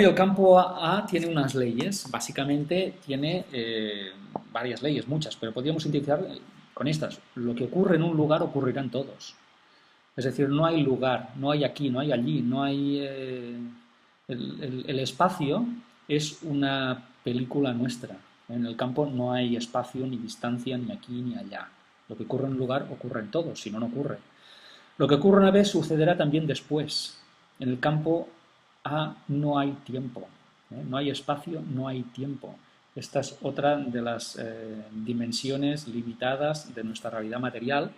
el campo A tiene unas leyes, básicamente tiene varias leyes, muchas, pero podríamos sintetizar con estas. Lo que ocurre en un lugar ocurrirá en todos. Es decir, no hay lugar, no hay aquí, no hay allí, no hay... el espacio es una película nuestra. En el campo no hay espacio, ni distancia, ni aquí, ni allá. Lo que ocurre en un lugar ocurre en todos, si no, no ocurre. Lo que ocurre una vez sucederá también después. En el campo A no hay tiempo, no hay espacio, no hay tiempo. Esta es otra de las dimensiones limitadas de nuestra realidad material,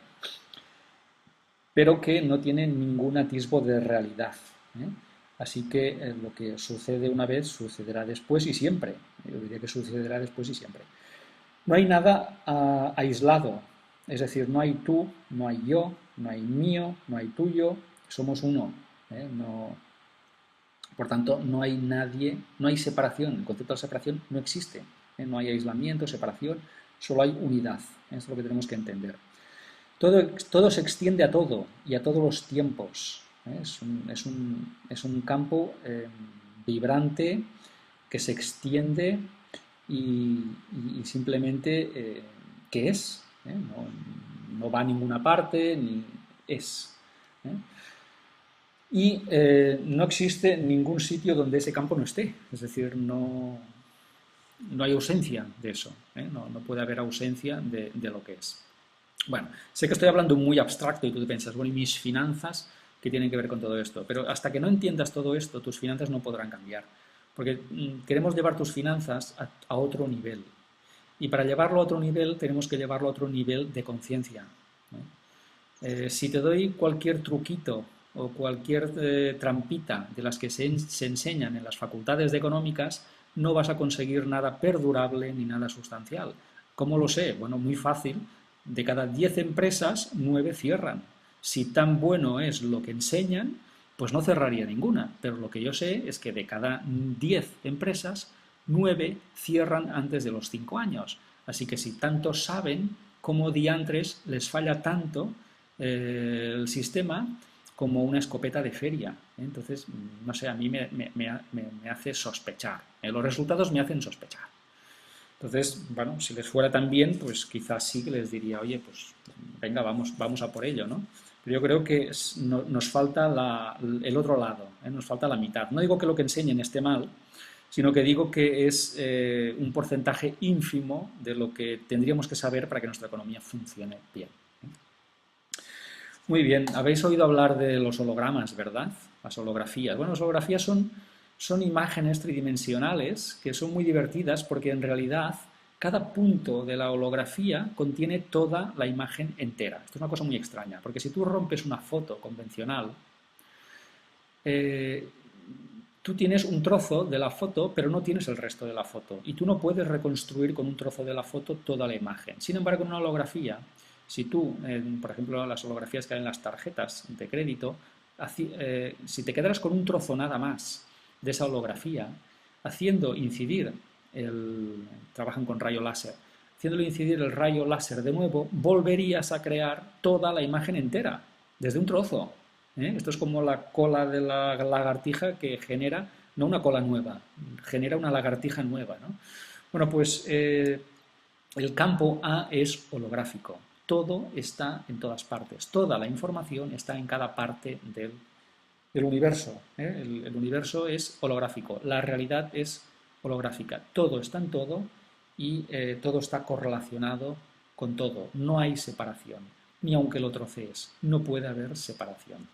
pero que no tiene ningún atisbo de realidad. ¿eh? Así que lo que sucede una vez sucederá después y siempre. Yo diría que sucederá después y siempre. No hay nada aislado, es decir, no hay tú, no hay yo, no hay mío, no hay tuyo, somos uno. No, por tanto, no hay nadie, no hay separación, el concepto de separación no existe. No hay aislamiento, separación, solo hay unidad. Eso es lo que tenemos que entender. Todo se extiende a todo y a todos los tiempos. Es un campo vibrante que se extiende y simplemente que es. No va a ninguna parte ni es. ¿eh? Y no existe ningún sitio donde ese campo no esté. Es decir, no hay ausencia de eso. No puede haber ausencia de lo que es. Bueno, sé que estoy hablando muy abstracto y tú te piensas, bueno, ¿y mis finanzas qué tienen que ver con todo esto? Pero hasta que no entiendas todo esto, tus finanzas no podrán cambiar. Porque queremos llevar tus finanzas a otro nivel. Y para llevarlo a otro nivel, tenemos que llevarlo a otro nivel de conciencia. Si te doy cualquier truquito o cualquier trampita de las que se enseñan en las facultades de económicas, no vas a conseguir nada perdurable ni nada sustancial. ¿Cómo lo sé? Bueno, muy fácil. De cada 10 empresas, 9 cierran. Si tan bueno es lo que enseñan, pues no cerraría ninguna. Pero lo que yo sé es que de cada 10 empresas, 9 cierran antes de los 5 años. Así que si tanto saben, ¿cómo diantres les falla tanto el sistema como una escopeta de feria? Entonces, no sé, a mí me hace sospechar. Los resultados me hacen sospechar. Entonces, bueno, si les fuera tan bien, pues quizás sí que les diría, oye, pues venga, vamos a por ello, ¿no? Pero yo creo que nos falta el otro lado, nos falta la mitad. No digo que lo que enseñen esté mal, sino que digo que es un porcentaje ínfimo de lo que tendríamos que saber para que nuestra economía funcione bien. Muy bien, habéis oído hablar de los hologramas, ¿verdad? Las holografías. Bueno, las holografías son imágenes tridimensionales que son muy divertidas porque en realidad cada punto de la holografía contiene toda la imagen entera. Esto es una cosa muy extraña, porque si tú rompes una foto convencional, tú tienes un trozo de la foto, pero no tienes el resto de la foto. Y tú no puedes reconstruir con un trozo de la foto toda la imagen. Sin embargo, en una holografía, si tú, por ejemplo, las holografías que hay en las tarjetas de crédito, si te quedaras con un trozo nada más de esa holografía, haciendo incidir trabajan con rayo láser, haciéndolo incidir el rayo láser de nuevo, volverías a crear toda la imagen entera, desde un trozo. Esto es como la cola de la lagartija que genera, no una cola nueva, genera una lagartija nueva, ¿no? Bueno, pues el campo A es holográfico. Todo está en todas partes. Toda la información está en cada parte del universo. El universo es holográfico. La realidad es holográfica. Todo está en todo y todo está correlacionado con todo. No hay separación. Ni aunque lo trocees. No puede haber separación.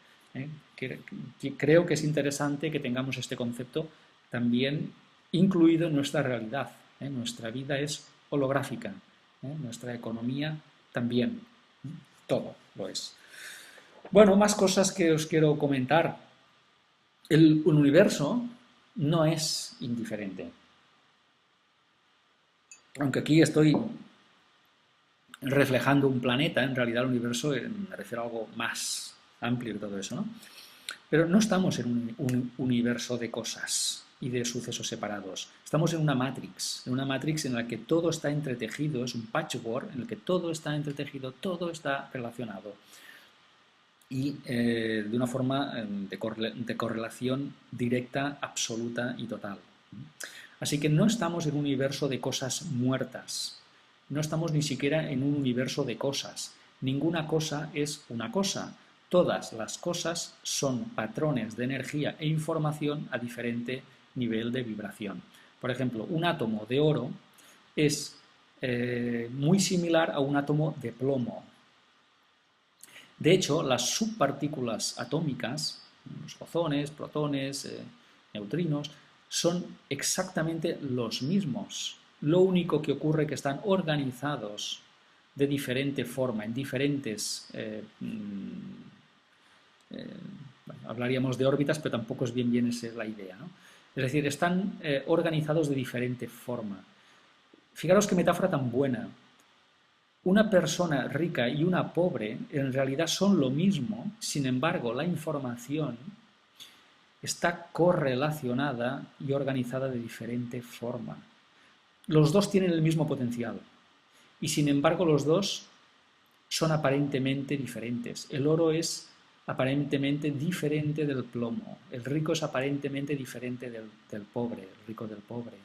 Creo que es interesante que tengamos este concepto también incluido en nuestra realidad. Nuestra vida es holográfica. Nuestra economía también. Todo lo es. Bueno, más cosas que os quiero comentar. El universo no es indiferente. Aunque aquí estoy reflejando un planeta, en realidad el universo me refiero a algo más amplio que todo eso, ¿no? Pero no estamos en un universo de cosas y de sucesos separados. Estamos en una matrix en la que todo está entretejido, es un patchwork en el que todo está entretejido, todo está relacionado. y de una forma de correlación directa, absoluta y total. Así que no estamos en un universo de cosas muertas, no estamos ni siquiera en un universo de cosas. Ninguna cosa es una cosa. Todas las cosas son patrones de energía e información a diferente nivel de vibración. Por ejemplo, un átomo de oro es muy similar a un átomo de plomo. De hecho, las subpartículas atómicas, los bosones, protones, neutrinos, son exactamente los mismos. Lo único que ocurre es que están organizados de diferente forma, en diferentes... bueno, hablaríamos de órbitas, pero tampoco es bien esa la idea, ¿no? Es decir, están organizados de diferente forma. Fijaros qué metáfora tan buena. Una persona rica y una pobre en realidad son lo mismo, sin embargo, la información está correlacionada y organizada de diferente forma. Los dos tienen el mismo potencial y sin embargo los dos son aparentemente diferentes. El oro es aparentemente diferente del plomo, el rico es aparentemente diferente del pobre, el rico del pobre.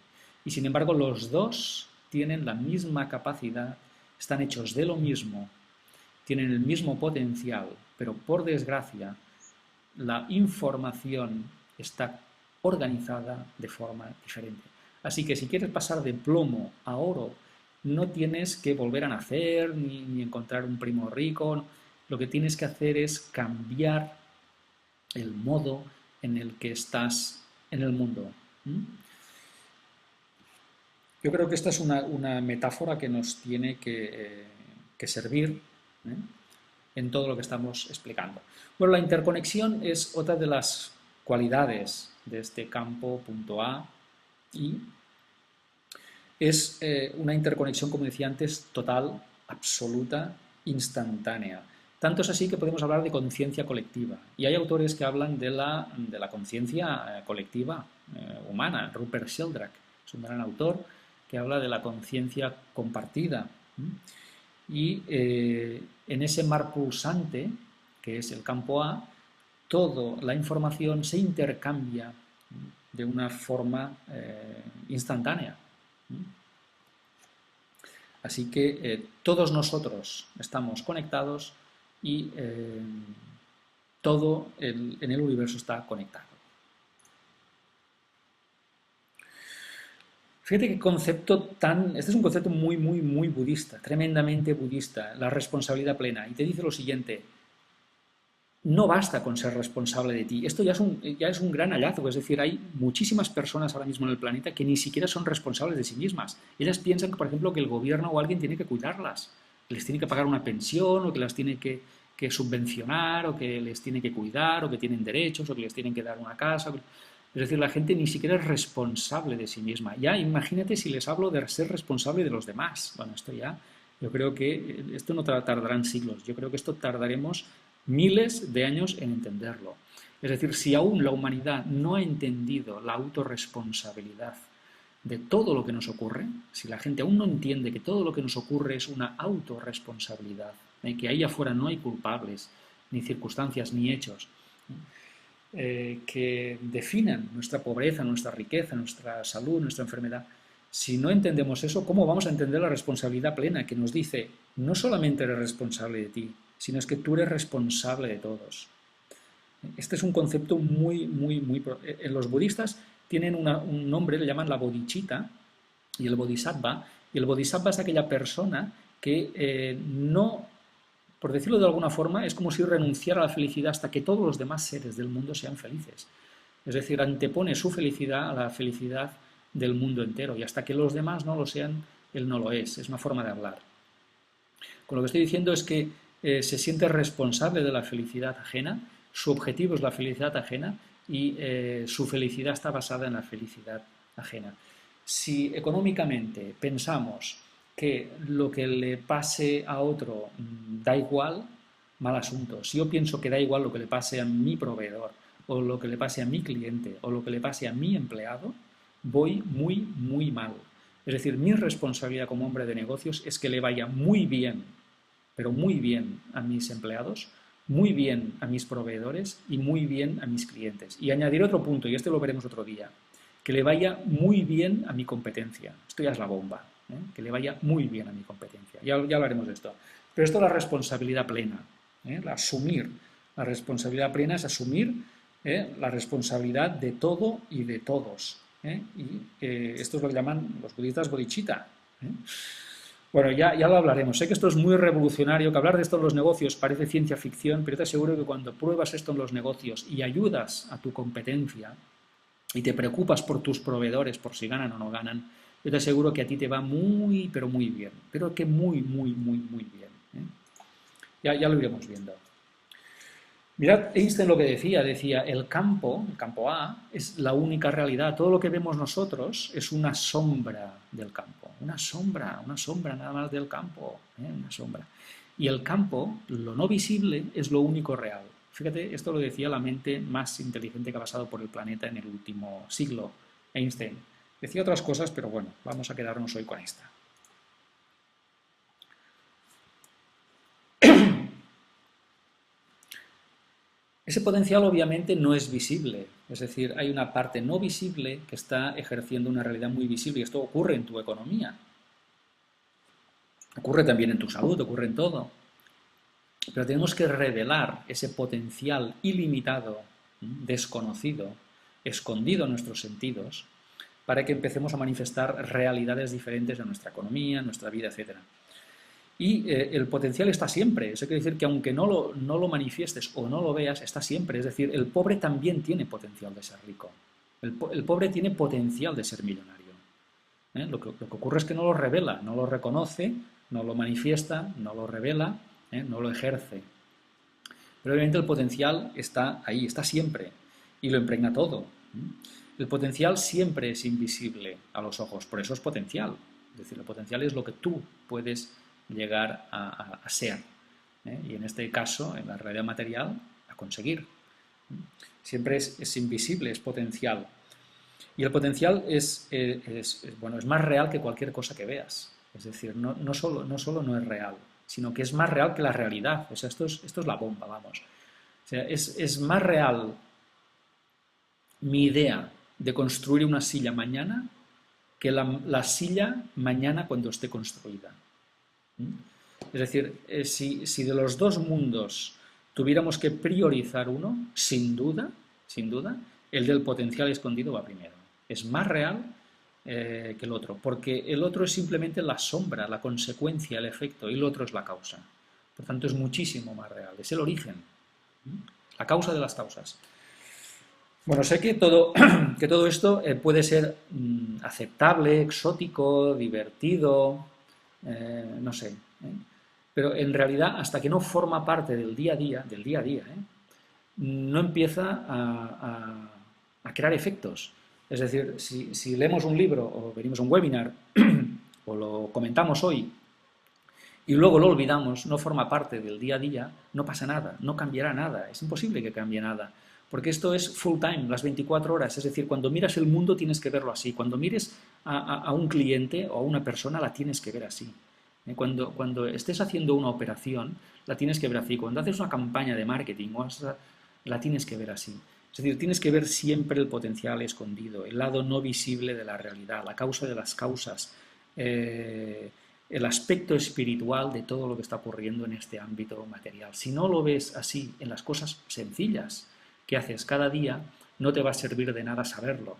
Y sin embargo los dos tienen la misma capacidad, están hechos de lo mismo, tienen el mismo potencial, pero por desgracia la información está organizada de forma diferente. Así que si quieres pasar de plomo a oro, no tienes que volver a nacer ni encontrar un primo rico. Lo que tienes que hacer es cambiar el modo en el que estás en el mundo. Yo creo que esta es una metáfora que nos tiene que servir en todo lo que estamos explicando. Bueno, la interconexión es otra de las cualidades de este campo punto A y es una interconexión, como decía antes, total, absoluta, instantánea. Tanto es así que podemos hablar de conciencia colectiva. Y hay autores que hablan de la conciencia colectiva humana. Rupert Sheldrake es un gran autor que habla de la conciencia compartida. Y en ese mar pulsante, que es el campo A, toda la información se intercambia de una forma instantánea. Así que todos nosotros estamos conectados y todo en el universo está conectado. Fíjate qué concepto tan... Este es un concepto muy budista, tremendamente budista, la responsabilidad plena. Y te dice lo siguiente, no basta con ser responsable de ti. Esto ya es un gran hallazgo, es decir, hay muchísimas personas ahora mismo en el planeta que ni siquiera son responsables de sí mismas. Ellas piensan que, por ejemplo, que el gobierno o alguien tiene que cuidarlas, que les tiene que pagar una pensión o que las tiene que subvencionar o que les tiene que cuidar o que tienen derechos o que les tienen que dar una casa. Es decir, la gente ni siquiera es responsable de sí misma. Ya imagínate si les hablo de ser responsable de los demás. Bueno, esto ya, yo creo que esto no tardará en siglos. Yo creo que esto tardaremos miles de años en entenderlo. Es decir, si aún la humanidad no ha entendido la autorresponsabilidad de todo lo que nos ocurre, si la gente aún no entiende que todo lo que nos ocurre es una autorresponsabilidad, que ahí afuera no hay culpables, ni circunstancias, ni hechos, que definan nuestra pobreza, nuestra riqueza, nuestra salud, nuestra enfermedad, si no entendemos eso, ¿cómo vamos a entender la responsabilidad plena que nos dice, no solamente eres responsable de ti, sino es que tú eres responsable de todos? Este es un concepto muy... Los budistas tienen un nombre, le llaman la bodhicitta y el bodhisattva, y el bodhisattva es aquella persona que no, por decirlo de alguna forma, es como si renunciara a la felicidad hasta que todos los demás seres del mundo sean felices. Es decir, antepone su felicidad a la felicidad del mundo entero y hasta que los demás no lo sean, él no lo es una forma de hablar. Con lo que estoy diciendo es que se siente responsable de la felicidad ajena, su objetivo es la felicidad ajena y su felicidad está basada en la felicidad ajena. Si económicamente pensamos que lo que le pase a otro da igual, mal asunto. Si yo pienso que da igual lo que le pase a mi proveedor, o lo que le pase a mi cliente, o lo que le pase a mi empleado, voy muy mal. Es decir, mi responsabilidad como hombre de negocios es que le vaya muy bien, pero muy bien a mis empleados, muy bien a mis proveedores y muy bien a mis clientes. Y añadir otro punto, y este lo veremos otro día, que le vaya muy bien a mi competencia. Esto ya es la bomba, ¿eh? Que le vaya muy bien a mi competencia. Ya hablaremos de esto. Pero esto es la responsabilidad plena, ¿eh? Asumir. La responsabilidad plena es asumir la responsabilidad de todo y de todos. Y esto es lo que llaman los budistas bodhicitta. Bueno, ya lo hablaremos. Sé que esto es muy revolucionario, que hablar de esto en los negocios parece ciencia ficción, pero te aseguro que cuando pruebas esto en los negocios y ayudas a tu competencia y te preocupas por tus proveedores, por si ganan o no ganan, yo te aseguro que a ti te va muy, pero muy bien. Pero que muy, muy, muy, muy bien. Ya lo iremos viendo. Mirad Einstein lo que decía, el campo A, es la única realidad. Todo lo que vemos nosotros es una sombra del campo. Una sombra nada más del campo. Una sombra. Y el campo, lo no visible, es lo único real. Fíjate, esto lo decía la mente más inteligente que ha pasado por el planeta en el último siglo, Einstein. Decía otras cosas, pero bueno, vamos a quedarnos hoy con esta. Ese potencial obviamente no es visible, es decir, hay una parte no visible que está ejerciendo una realidad muy visible y esto ocurre en tu economía, ocurre también en tu salud, ocurre en todo. Pero tenemos que revelar ese potencial ilimitado, desconocido, escondido en nuestros sentidos, para que empecemos a manifestar realidades diferentes en nuestra economía, en nuestra vida, etc. Y el potencial está siempre. Eso quiere decir que aunque no lo manifiestes o no lo veas, está siempre. Es decir, el pobre también tiene potencial de ser rico. El pobre tiene potencial de ser millonario. Lo que ocurre es que no lo revela, no lo reconoce, no lo manifiesta, no lo revela, no lo ejerce. Pero obviamente el potencial está ahí, está siempre. Y lo impregna todo. El potencial siempre es invisible a los ojos, por eso es potencial. Es decir, el potencial es lo que tú puedes llegar a ser. Y en este caso, en la realidad material, a conseguir. Siempre es invisible, es potencial. Y el potencial es más real que cualquier cosa que veas. Es decir, no solo no es real, sino que es más real que la realidad. O sea, esto es la bomba, vamos. O sea, es más real mi idea de construir una silla mañana que la silla mañana cuando esté construida. Es decir, si de los dos mundos tuviéramos que priorizar uno, sin duda, el del potencial escondido va primero. Es más real que el otro, porque el otro es simplemente la sombra, la consecuencia, el efecto, y el otro es la causa. Por tanto, es muchísimo más real, es el origen, la causa de las causas. Bueno, sé que todo esto puede ser aceptable, exótico, divertido, no sé, pero en realidad hasta que no forma parte del día a día, no empieza a crear efectos. Es decir, si leemos un libro o venimos a un webinar o lo comentamos hoy y luego lo olvidamos, no forma parte del día a día, no pasa nada, no cambiará nada, es imposible que cambie nada. Porque esto es full time, las 24 horas. Es decir, cuando miras el mundo tienes que verlo así. Cuando mires a un cliente o a una persona la tienes que ver así. Cuando estés haciendo una operación la tienes que ver así. Cuando haces una campaña de marketing la tienes que ver así. Es decir, tienes que ver siempre el potencial escondido, el lado no visible de la realidad, la causa de las causas, el aspecto espiritual de todo lo que está ocurriendo en este ámbito material. Si no lo ves así en las cosas sencillas que haces cada día, no te va a servir de nada saberlo,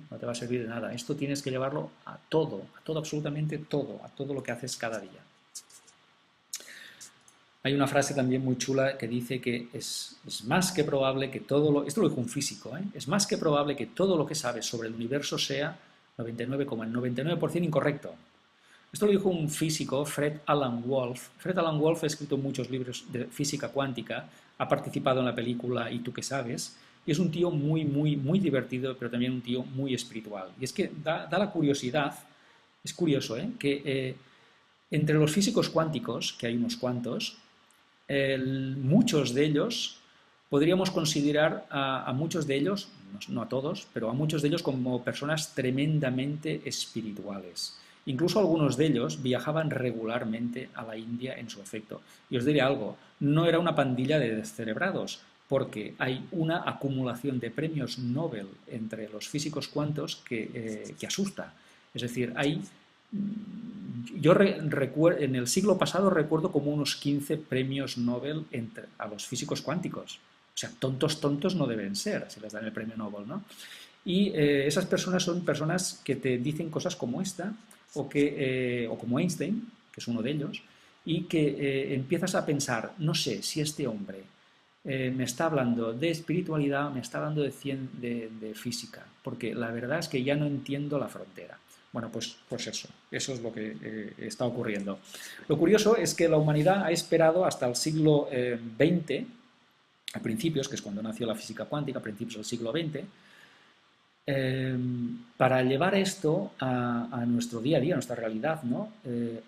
no te va a servir de nada. Esto tienes que llevarlo a todo, absolutamente todo, a todo lo que haces cada día. Hay una frase también muy chula que dice que es más que probable que esto lo dijo un físico, es más que probable que todo lo que sabes sobre el universo sea 99,99% incorrecto. Esto lo dijo un físico, Fred Alan Wolf. Fred Alan Wolf ha escrito muchos libros de física cuántica, ha participado en la película ¿Y tú qué sabes? Y es un tío muy, muy, muy divertido, pero también un tío muy espiritual. Y es que da la curiosidad, es curioso, que entre los físicos cuánticos, que hay unos cuantos, muchos de ellos, podríamos considerar a muchos de ellos, no a todos, pero a muchos de ellos como personas tremendamente espirituales. Incluso algunos de ellos viajaban regularmente a la India en su efecto. Y os diré algo, no era una pandilla de descerebrados, porque hay una acumulación de premios Nobel entre los físicos cuantos que asusta. Es decir, en el siglo pasado recuerdo como unos 15 premios Nobel a los físicos cuánticos. O sea, tontos, tontos no deben ser si les dan el premio Nobel, ¿no? Y esas personas son personas que te dicen cosas como esta, o como Einstein, que es uno de ellos, y que empiezas a pensar, no sé si este hombre me está hablando de espiritualidad, me está hablando de física, porque la verdad es que ya no entiendo la frontera. Bueno, pues eso es lo que está ocurriendo. Lo curioso es que la humanidad ha esperado hasta el siglo XX, a principios, que es cuando nació la física cuántica, a principios del siglo XX, para llevar esto a nuestro día a día, a nuestra realidad, ¿no?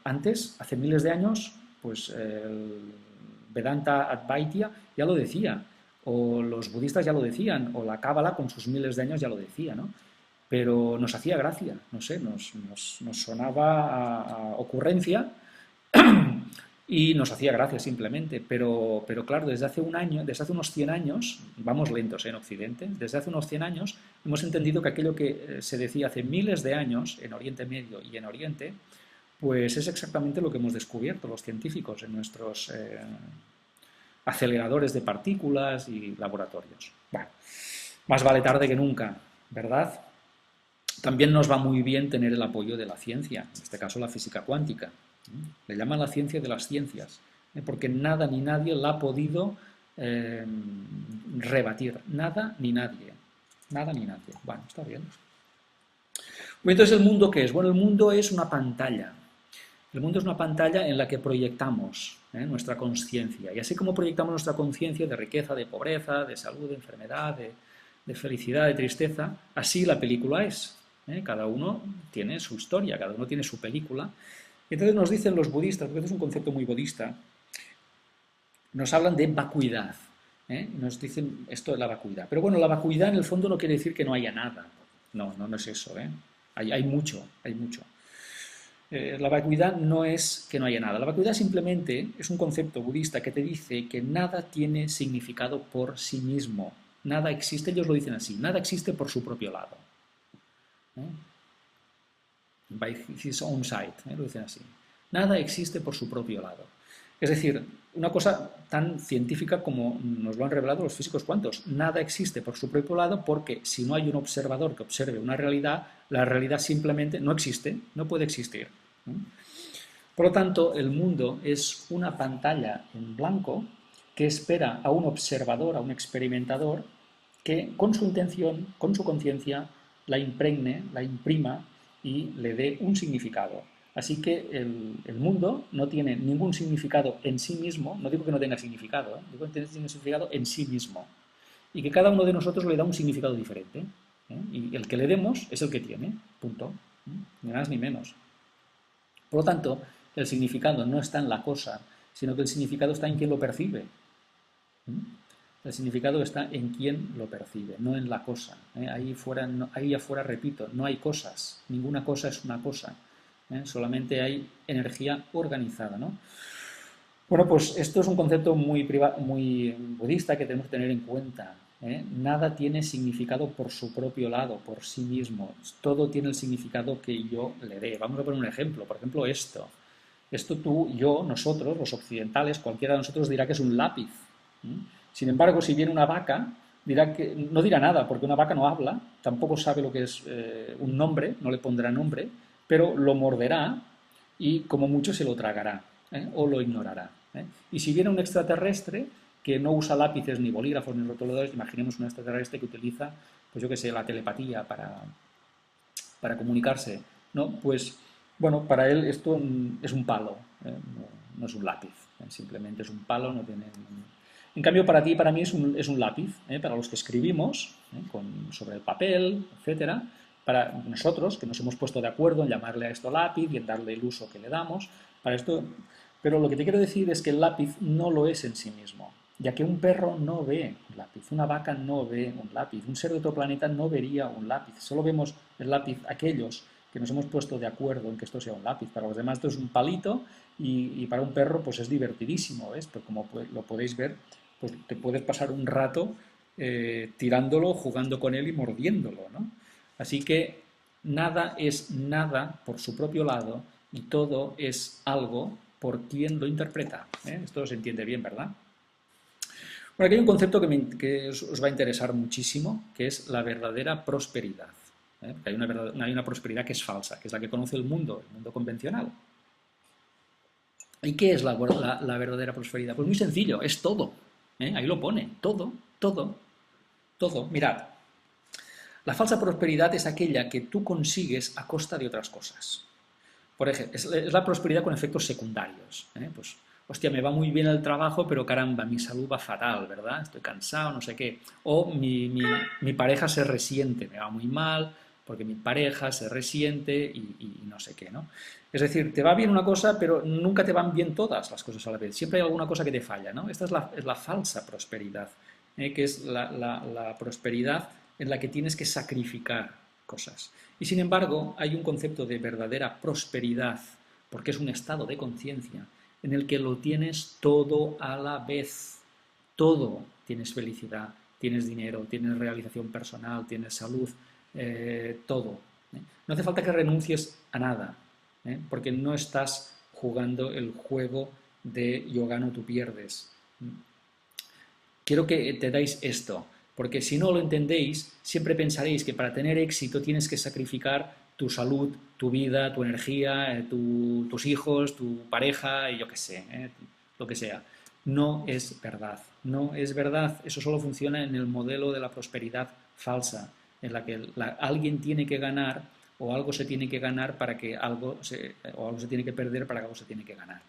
Antes, hace miles de años, pues el Vedanta Advaita ya lo decía, o los budistas ya lo decían, o la Cábala con sus miles de años ya lo decía, ¿no? Pero nos hacía gracia, no sé, nos sonaba a ocurrencia y nos hacía gracia simplemente, pero claro, desde hace unos 100 años, vamos lentos en Occidente, desde hace unos 100 años hemos entendido que aquello que se decía hace miles de años en Oriente Medio y en Oriente, pues es exactamente lo que hemos descubierto los científicos en nuestros aceleradores de partículas y laboratorios. Bueno, más vale tarde que nunca, ¿verdad? También nos va muy bien tener el apoyo de la ciencia, en este caso la física cuántica. Le llaman la ciencia de las ciencias, porque nada ni nadie la ha podido rebatir. Nada ni nadie. Nada ni nadie. Bueno, está bien. Entonces, ¿el mundo qué es? Bueno, el mundo es una pantalla. El mundo es una pantalla en la que proyectamos nuestra conciencia. Y así como proyectamos nuestra conciencia de riqueza, de pobreza, de salud, de enfermedad, de felicidad, de tristeza, así la película es. Cada uno tiene su historia, cada uno tiene su película. Y entonces nos dicen los budistas, porque este es un concepto muy budista, nos hablan de vacuidad. Nos dicen esto de la vacuidad. Pero bueno, la vacuidad en el fondo no quiere decir que no haya nada. No es eso. Hay mucho, hay mucho. La vacuidad no es que no haya nada. La vacuidad simplemente es un concepto budista que te dice que nada tiene significado por sí mismo. Nada existe, ellos lo dicen así, nada existe por su propio lado. By his own side, lo dicen así. Nada existe por su propio lado. Es decir, una cosa tan científica como nos lo han revelado los físicos cuánticos. Nada existe por su propio lado porque si no hay un observador que observe una realidad, la realidad simplemente no existe, no puede existir. Por lo tanto, el mundo es una pantalla en blanco que espera a un observador, a un experimentador, que con su intención, con su conciencia, la impregne, la imprima y le dé un significado. Así que el mundo no tiene ningún significado en sí mismo, no digo que no tenga significado, digo que tiene significado en sí mismo. Y que cada uno de nosotros le da un significado diferente. Y el que le demos es el que tiene, punto. Ni más ni menos. Por lo tanto, el significado no está en la cosa, sino que el significado está en quien lo percibe. El significado está en quien lo percibe, no en la cosa. Ahí afuera, repito, no hay cosas. Ninguna cosa es una cosa. Solamente hay energía organizada, ¿no? Bueno, pues esto es un concepto muy budista que tenemos que tener en cuenta. Nada tiene significado por su propio lado, por sí mismo. Todo tiene el significado que yo le dé. Vamos a poner un ejemplo. Por ejemplo, esto. Esto tú, yo, nosotros, los occidentales, cualquiera de nosotros dirá que es un lápiz. Sin embargo, si viene una vaca, no dirá nada, porque una vaca no habla, tampoco sabe lo que es un nombre, no le pondrá nombre, pero lo morderá y como mucho se lo tragará o lo ignorará. Y si viene un extraterrestre que no usa lápices ni bolígrafos ni rotuladores, imaginemos un extraterrestre que utiliza, pues yo qué sé, la telepatía para comunicarse, ¿no? Pues bueno, para él esto es un palo, no es un lápiz, simplemente es un palo, no tiene... En cambio, para ti y para mí es un lápiz, para los que escribimos sobre el papel, etcétera, para nosotros, que nos hemos puesto de acuerdo en llamarle a esto lápiz y en darle el uso que le damos, para esto... Pero lo que te quiero decir es que el lápiz no lo es en sí mismo, ya que un perro no ve un lápiz, una vaca no ve un lápiz, un ser de otro planeta no vería un lápiz, solo vemos el lápiz aquellos que nos hemos puesto de acuerdo en que esto sea un lápiz. Para los demás esto es un palito y para un perro pues es divertidísimo, ¿ves? Pues como lo podéis ver, pues te puedes pasar un rato tirándolo, jugando con él y mordiéndolo, ¿no? Así que nada es nada por su propio lado y todo es algo por quien lo interpreta, ¿eh? Esto se entiende bien, ¿verdad? Bueno, aquí hay un concepto que os va a interesar muchísimo, que es la verdadera prosperidad, ¿eh? Hay una prosperidad que es falsa, que es la que conoce el mundo convencional. ¿Y qué es la verdadera prosperidad? Pues muy sencillo, es todo, ¿eh? Ahí lo pone, todo, todo, todo. Mirad, la falsa prosperidad es aquella que tú consigues a costa de otras cosas. Por ejemplo, es la prosperidad con efectos secundarios, ¿eh? Pues, hostia, me va muy bien el trabajo, pero caramba, mi salud va fatal, ¿verdad? Estoy cansado, no sé qué. O mi pareja se resiente, me va muy mal, porque mi pareja se resiente y no sé qué, ¿no? Es decir, te va bien una cosa, pero nunca te van bien todas las cosas a la vez. Siempre hay alguna cosa que te falla, ¿no? Esta es la falsa prosperidad, que es la prosperidad en la que tienes que sacrificar cosas. Y sin embargo, hay un concepto de verdadera prosperidad, porque es un estado de conciencia, en el que lo tienes todo a la vez. Todo. Tienes felicidad, tienes dinero, tienes realización personal, tienes salud, todo. No hace falta que renuncies a nada, porque no estás jugando el juego de yo gano, tú pierdes. Quiero que entendáis esto, porque si no lo entendéis, siempre pensaréis que para tener éxito tienes que sacrificar tu salud, tu vida, tu energía, tus hijos, tu pareja, y yo qué sé, lo que sea. No es verdad, no es verdad. Eso solo funciona en el modelo de la prosperidad falsa, en la que alguien tiene que ganar o algo se tiene que ganar para que o algo se tiene que perder para que algo se tiene que ganar.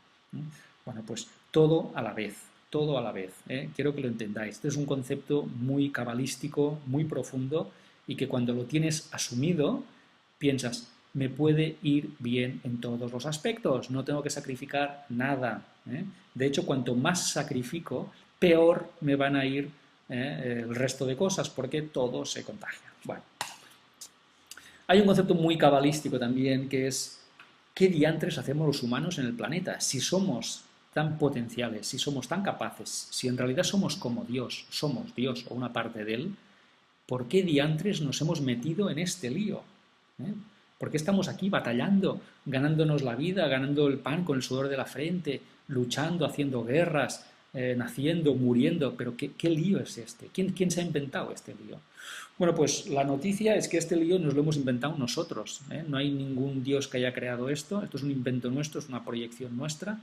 Bueno, pues todo a la vez. Todo a la vez. Quiero que lo entendáis. Este es un concepto muy cabalístico, muy profundo y que cuando lo tienes asumido piensas, me puede ir bien en todos los aspectos, no tengo que sacrificar nada. De hecho, cuanto más sacrifico, peor me van a ir el resto de cosas porque todo se contagia. Bueno, hay un concepto muy cabalístico también que es ¿qué diantres hacemos los humanos en el planeta? Si somos tan potenciales, si somos tan capaces, si en realidad somos como Dios, somos Dios o una parte de Él, ¿por qué diantres nos hemos metido en este lío? ¿Por qué estamos aquí batallando, ganándonos la vida, ganando el pan con el sudor de la frente, luchando, haciendo guerras, naciendo, muriendo? ¿Pero qué lío es este? ¿Quién se ha inventado este lío? Bueno, pues la noticia es que este lío nos lo hemos inventado nosotros. No hay ningún Dios que haya creado esto es un invento nuestro, es una proyección nuestra.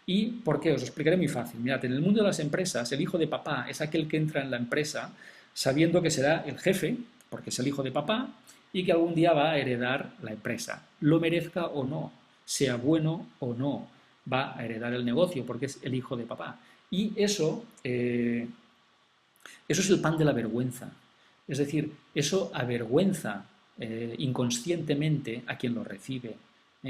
¿Y por qué? Os lo explicaré muy fácil. Mirad, en el mundo de las empresas, el hijo de papá es aquel que entra en la empresa sabiendo que será el jefe, porque es el hijo de papá, y que algún día va a heredar la empresa. Lo merezca o no, sea bueno o no, va a heredar el negocio, porque es el hijo de papá. Y eso es el pan de la vergüenza. Es decir, eso avergüenza inconscientemente a quien lo recibe.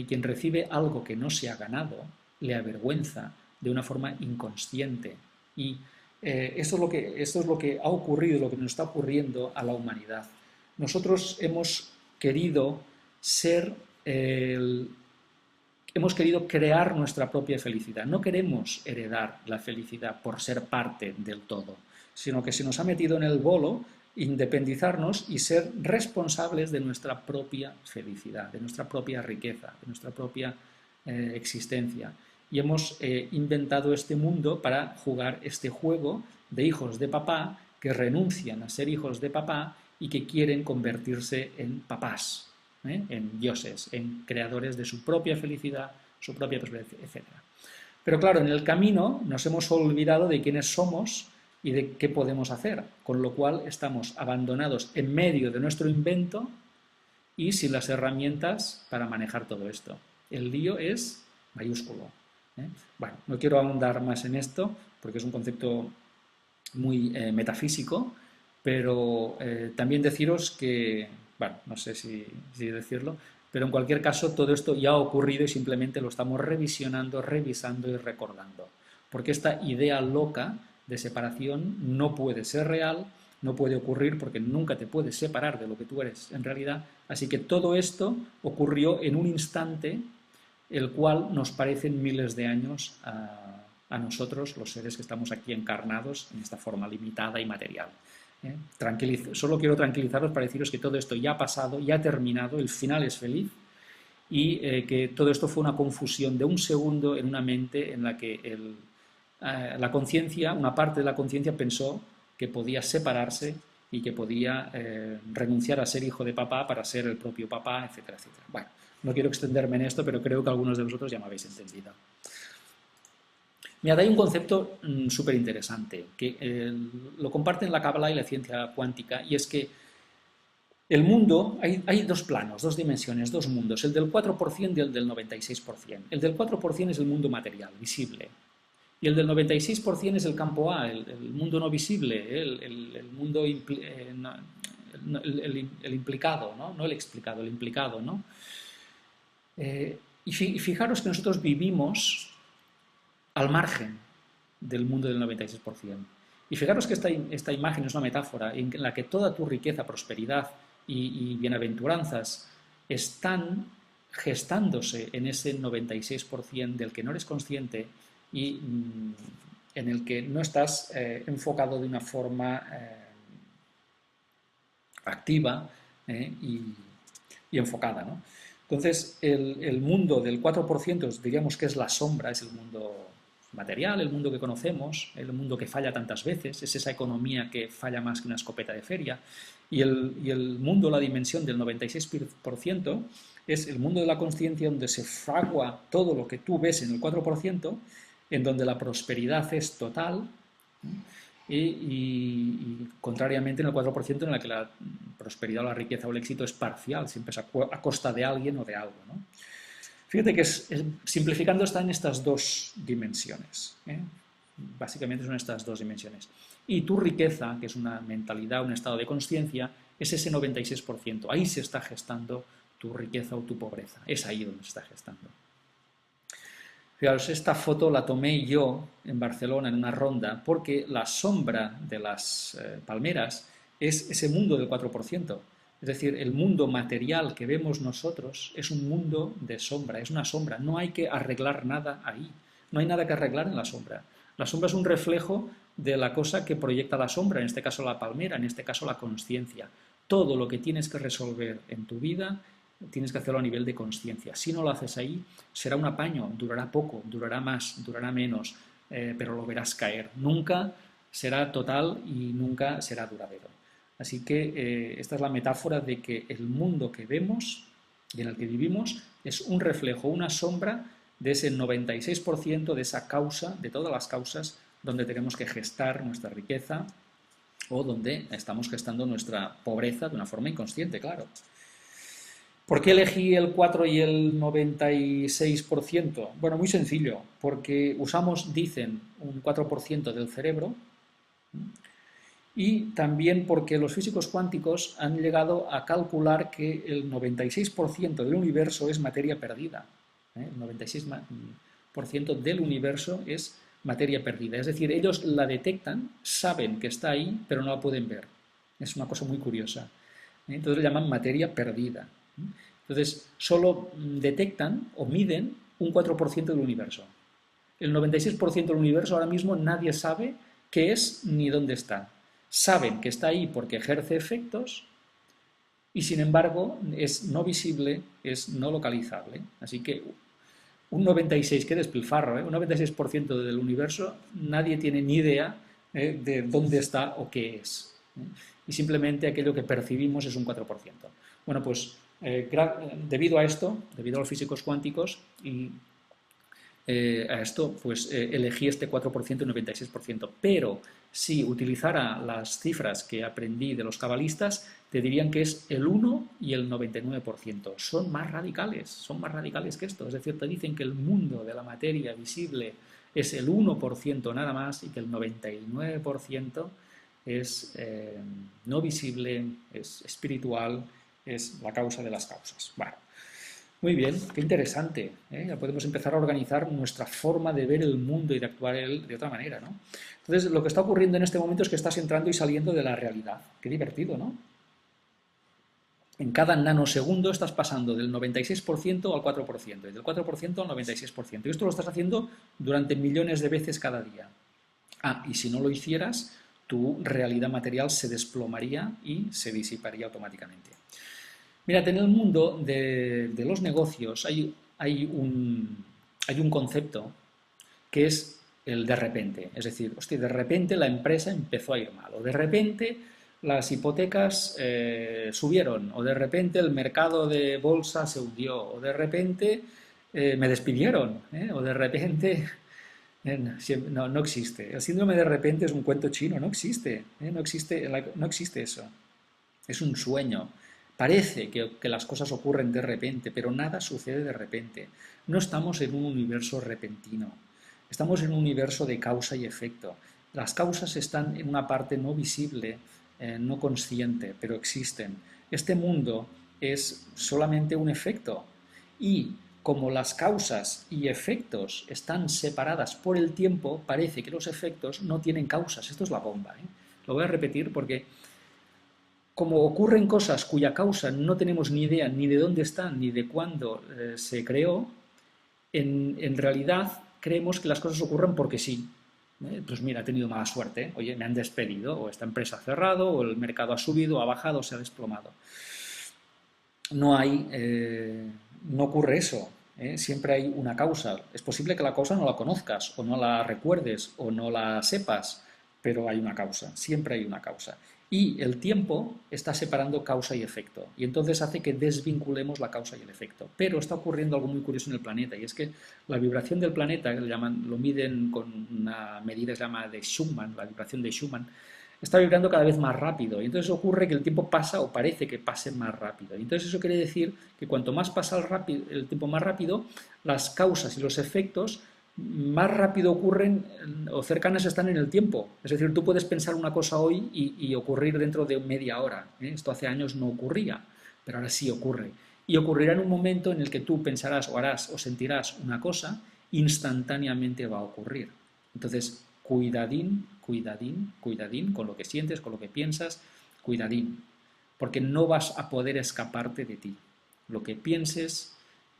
Quien recibe algo que no se ha ganado, le avergüenza de una forma inconsciente. Y esto es lo que ha ocurrido, lo que nos está ocurriendo a la humanidad. Nosotros hemos querido hemos querido crear nuestra propia felicidad. No queremos heredar la felicidad por ser parte del todo, sino que se nos ha metido en el bolo independizarnos y ser responsables de nuestra propia felicidad, de nuestra propia riqueza, de nuestra propia existencia. Y hemos inventado este mundo para jugar este juego de hijos de papá que renuncian a ser hijos de papá y que quieren convertirse en papás, en dioses, en creadores de su propia felicidad, su propia prosperidad, etc. Pero claro, en el camino nos hemos olvidado de quiénes somos y de qué podemos hacer, con lo cual estamos abandonados en medio de nuestro invento y sin las herramientas para manejar todo esto. El lío es mayúsculo. Bueno, no quiero ahondar más en esto porque es un concepto muy metafísico, pero también deciros que, bueno, no sé si decirlo, pero en cualquier caso todo esto ya ha ocurrido y simplemente lo estamos revisionando, revisando y recordando. Porque esta idea loca de separación no puede ser real no puede ocurrir porque nunca te puedes separar de lo que tú eres en realidad. Así que todo esto ocurrió en un instante, el cual nos parecen miles de años a nosotros, los seres que estamos aquí encarnados en esta forma limitada y material. Solo quiero tranquilizaros para deciros que todo esto ya ha pasado, ya ha terminado, el final es feliz y que todo esto fue una confusión de un segundo en una mente en la que la conciencia, una parte de la conciencia pensó que podía separarse y que podía renunciar a ser hijo de papá para ser el propio papá, etcétera, etcétera. Bueno, no quiero extenderme en esto, pero creo que algunos de vosotros ya me habéis entendido. Mirad, hay un concepto súper interesante que lo comparten la Cábala y la ciencia cuántica, y es que el mundo, hay dos planos, dos dimensiones, dos mundos, el del 4% y el del 96%. El del 4% es el mundo material, visible, y el del 96% es el campo A, el mundo no visible, el mundo el implicado, ¿no? No el explicado, el implicado, ¿no? Y fijaros que nosotros vivimos al margen del mundo del 96%. Y fijaros que esta imagen es una metáfora en la que toda tu riqueza, prosperidad y bienaventuranzas están gestándose en ese 96% del que no eres consciente y en el que no estás enfocado de una forma activa y enfocada, ¿no? Entonces, el mundo del 4% diríamos que es la sombra, es el mundo material, el mundo que conocemos, el mundo que falla tantas veces, es esa economía que falla más que una escopeta de feria, y el mundo, la dimensión del 96% es el mundo de la consciencia donde se fragua todo lo que tú ves en el 4%, en donde la prosperidad es total, y contrariamente en el 4% en la que la prosperidad o la riqueza o el éxito es parcial, siempre es a costa de alguien o de algo, ¿no? Fíjate que simplificando está en estas dos dimensiones, ¿eh? Básicamente son estas dos dimensiones. Y tu riqueza, que es una mentalidad, un estado de conciencia, es ese 96%. Ahí se está gestando tu riqueza o tu pobreza. Es ahí donde se está gestando. Fijaros, esta foto la tomé yo en Barcelona en una ronda porque la sombra de las palmeras es ese mundo del 4%. Es decir, el mundo material que vemos nosotros es un mundo de sombra, es una sombra. No hay que arreglar nada ahí. No hay nada que arreglar en la sombra. La sombra es un reflejo de la cosa que proyecta la sombra, en este caso la palmera, en este caso la consciencia. Todo lo que tienes que resolver en tu vida tienes que hacerlo a nivel de consciencia. Si no lo haces ahí, será un apaño, durará poco, durará más, durará menos, pero lo verás caer. Nunca será total y nunca será duradero. Así que esta es la metáfora de que el mundo que vemos y en el que vivimos es un reflejo, una sombra de ese 96% de esa causa, de todas las causas donde tenemos que gestar nuestra riqueza o donde estamos gestando nuestra pobreza de una forma inconsciente, claro. ¿Por qué elegí el 4 y el 96%? Bueno, muy sencillo, porque usamos, dicen, un 4% del cerebro y también porque los físicos cuánticos han llegado a calcular que el 96% del universo es materia perdida. El 96% del universo es materia perdida. Es decir, ellos la detectan, saben que está ahí, pero no la pueden ver. Es una cosa muy curiosa. Entonces le llaman materia perdida. Entonces, solo detectan o miden un 4% del universo. El 96% del universo ahora mismo nadie sabe qué es ni dónde está. Saben que está ahí porque ejerce efectos y sin embargo es no visible, es no localizable. Así que un 96%, qué despilfarro, un 96% del universo nadie tiene ni idea de dónde está o qué es. Y simplemente aquello que percibimos es un 4%. Bueno, pues debido a esto, debido a los físicos cuánticos y a esto, pues elegí este 4% y 96%. Pero si utilizara las cifras que aprendí de los cabalistas, te dirían que es el 1 y el 99%. Son más radicales que esto. Es decir, te dicen que el mundo de la materia visible es el 1% nada más y que el 99% es no visible, es espiritual, es la causa de las causas. Bueno, Muy bien, qué interesante, ¿eh? Ya podemos empezar a organizar nuestra forma de ver el mundo y de actuar de otra manera, ¿no? Entonces, lo que está ocurriendo en este momento es que estás entrando y saliendo de la realidad. Qué divertido, ¿no? En cada nanosegundo estás pasando del 96% al 4% y del 4% al 96%. Y esto lo estás haciendo durante millones de veces cada día. Ah, y si no lo hicieras, tu realidad material se desplomaría y se disiparía automáticamente. Mira, en el mundo de los negocios hay un concepto que es el de repente. Es decir, hostia, de repente la empresa empezó a ir mal, o de repente las hipotecas subieron, o de repente el mercado de bolsa se hundió, o de repente me despidieron, o de repente... No, no existe. El síndrome de repente es un cuento chino, no existe, no existe, no existe eso. Es un sueño. Parece que las cosas ocurren de repente, pero nada sucede de repente. No estamos en un universo repentino. Estamos en un universo de causa y efecto. Las causas están en una parte no visible, no consciente, pero existen. Este mundo es solamente un efecto. Y como las causas y efectos están separadas por el tiempo, parece que los efectos no tienen causas. Esto es la bomba, ¿eh? Lo voy a repetir porque como ocurren cosas cuya causa no tenemos ni idea ni de dónde están ni de cuándo se creó, en realidad creemos que las cosas ocurren porque sí. Pues mira, he tenido mala suerte, oye, me han despedido, o esta empresa ha cerrado, o el mercado ha subido, ha bajado, se ha desplomado. No hay, no ocurre eso, siempre hay una causa. Es posible que la causa no la conozcas, o no la recuerdes, o no la sepas, pero hay una causa, siempre hay una causa. Y el tiempo está separando causa y efecto, y entonces hace que desvinculemos la causa y el efecto. Pero está ocurriendo algo muy curioso en el planeta, y es que la vibración del planeta, lo miden con una medida que se llama de Schumann, la vibración de Schumann, está vibrando cada vez más rápido. Y entonces ocurre que el tiempo pasa o parece que pase más rápido. Y entonces eso quiere decir que cuanto más pasa el tiempo más rápido, las causas y los efectos más rápido ocurren o cercanas están en el tiempo. Es decir, tú puedes pensar una cosa hoy y ocurrir dentro de media hora. Esto hace años no ocurría, pero ahora sí ocurre. Y ocurrirá en un momento en el que tú pensarás o harás o sentirás una cosa, instantáneamente va a ocurrir. Entonces, cuidadín, cuidadín, cuidadín con lo que sientes, con lo que piensas, cuidadín, porque no vas a poder escaparte de ti. Lo que pienses,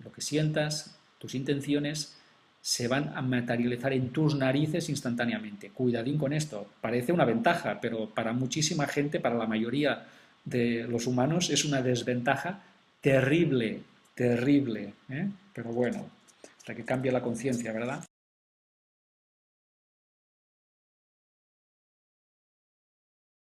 lo que sientas, tus intenciones se van a materializar en tus narices instantáneamente. Cuidadín con esto. Parece una ventaja, pero para muchísima gente, para la mayoría de los humanos, es una desventaja terrible, terrible. Pero bueno, hasta que cambie la conciencia, ¿verdad?